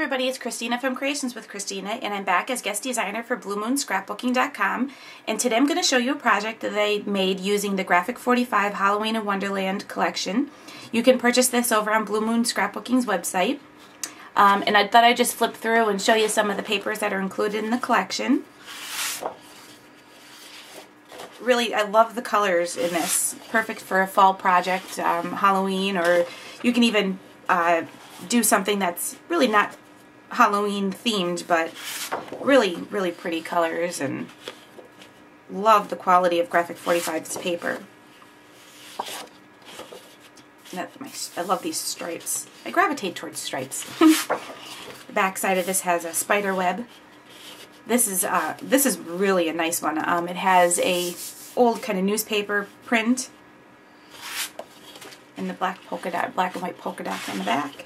everybody, it's Christina from Creations with Christina, and I'm back as guest designer for BlueMoonScrapbooking.com, and today I'm going to show you a project that I made using the Graphic 45 Halloween in Wonderland collection. You can purchase this over on Blue Moon Scrapbooking's website, and I thought I'd just flip through and show you some of the papers that are included in the collection. Really, I love the colors in this. Perfect for a fall project, Halloween, or you can even do something that's really not Halloween themed, but really, really pretty colors, and love the quality of Graphic 45's paper. I love these stripes. I gravitate towards stripes. The back side of this has a spider web. This is really a nice one. It has a old kind of newspaper print and the black and white polka dots on the back.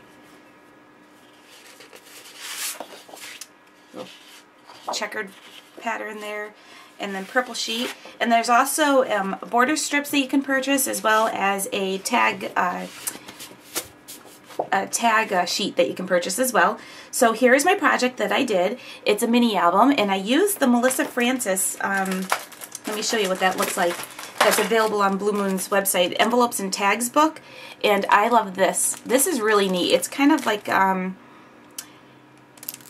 Little checkered pattern there, and then purple sheet. And there's also border strips that you can purchase, as well as a tag sheet that you can purchase as well. So here is my project that I did. It's a mini album, and I used the Melissa Francis, let me show you what that looks like. That's available on Blue Moon's website, Envelopes and Tags book, and I love this. This is really neat. It's kind of like,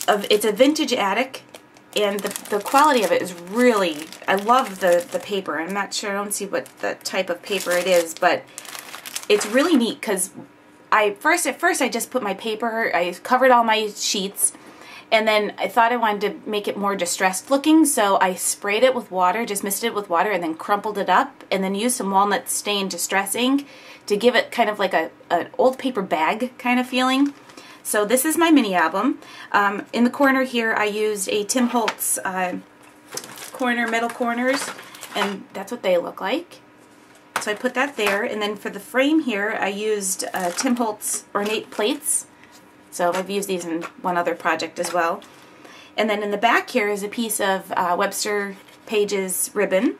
it's a vintage attic, and the quality of it is really, I love the paper. I'm not sure, I don't see what the type of paper it is, but it's really neat because at first I just put my paper, I covered all my sheets, and then I thought I wanted to make it more distressed looking, so I sprayed it with water, just misted it with water, and then crumpled it up, and then used some walnut stain distress ink to give it kind of like an old paper bag kind of feeling. So this is my mini album. In the corner here I used a Tim Holtz metal corners, and that's what they look like. So I put that there, and then for the frame here I used Tim Holtz ornate plates. So I've used these in one other project as well. And then in the back here is a piece of Webster Pages ribbon.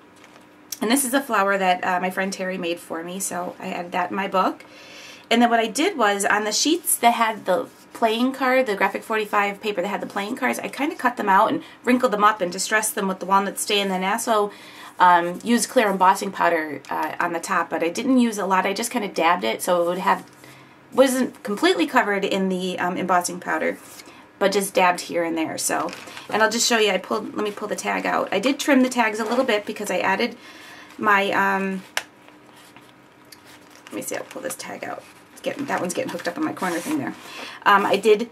And this is a flower that my friend Terry made for me, so I added that in my book. And then what I did was, on the sheets that had the playing card, the Graphic 45 paper that had the playing cards, I kind of cut them out and wrinkled them up and distressed them with the walnut stain, and then also used clear embossing powder on the top, but I didn't use a lot. I just kind of dabbed it so it wasn't completely covered in the embossing powder, but just dabbed here and there. So, and I'll just show you, let me pull the tag out. I did trim the tags a little bit because I added my, let me see, I'll pull this tag out. That one's getting hooked up on my corner thing there. I did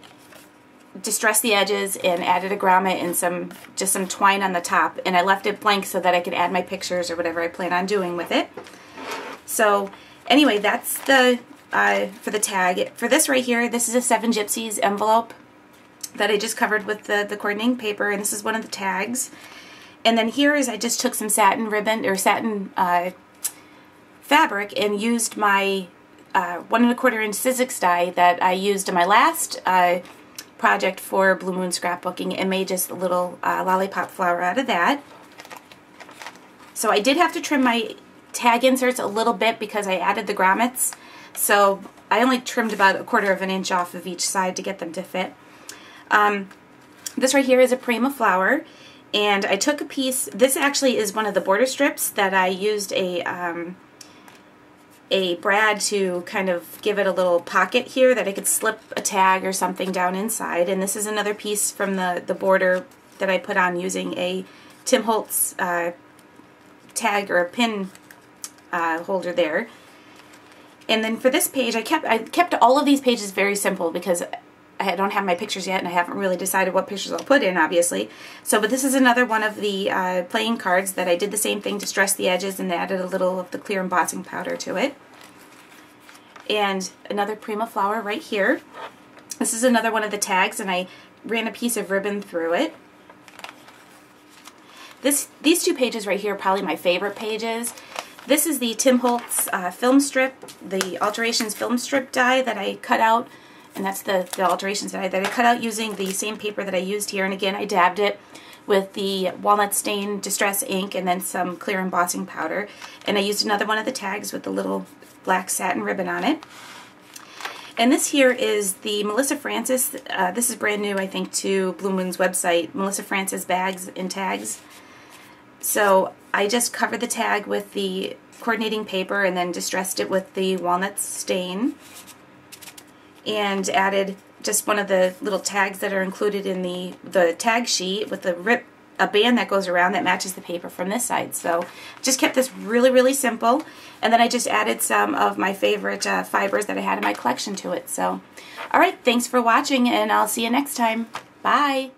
distress the edges and added a grommet and just some twine on the top, and I left it blank so that I could add my pictures or whatever I plan on doing with it. So anyway, that's the for the tag. For this right here, this is a Seven Gypsies envelope that I just covered with the coordinating paper, and this is one of the tags. And then here is, I just took some satin ribbon, or satin fabric, and used my 1 1/4 inch Sizzix die that I used in my last project for Blue Moon Scrapbooking, and made just a little lollipop flower out of that. So I did have to trim my tag inserts a little bit because I added the grommets. So I only trimmed about 1/4 inch off of each side to get them to fit. This right here is a Prima flower, and I took a piece. This actually is one of the border strips that I used a brad to kind of give it a little pocket here that I could slip a tag or something down inside. And this is another piece from the border that I put on using a Tim Holtz tag or a pin holder there. And then for this page, I kept all of these pages very simple because I don't have my pictures yet, and I haven't really decided what pictures I'll put in, obviously. So, but this is another one of the playing cards that I did the same thing, distressed the edges and added a little of the clear embossing powder to it. And another Prima flower right here. This is another one of the tags, and I ran a piece of ribbon through it. These two pages right here are probably my favorite pages. This is the Tim Holtz film strip, the Alterations film strip die that I cut out, and that's the Alterations die that I cut out using the same paper that I used here. And again, I dabbed it with the walnut stain distress ink and then some clear embossing powder. And I used another one of the tags with the little black satin ribbon on it. And this here is the Melissa Francis, this is brand new I think to Blue Moon's website, Melissa Francis bags and tags. So I just covered the tag with the coordinating paper and then distressed it with the walnut stain and added just one of the little tags that are included in the tag sheet with a band that goes around that matches the paper from this side. So just kept this really, really simple. And then I just added some of my favorite fibers that I had in my collection to it. So, all right, thanks for watching, and I'll see you next time. Bye.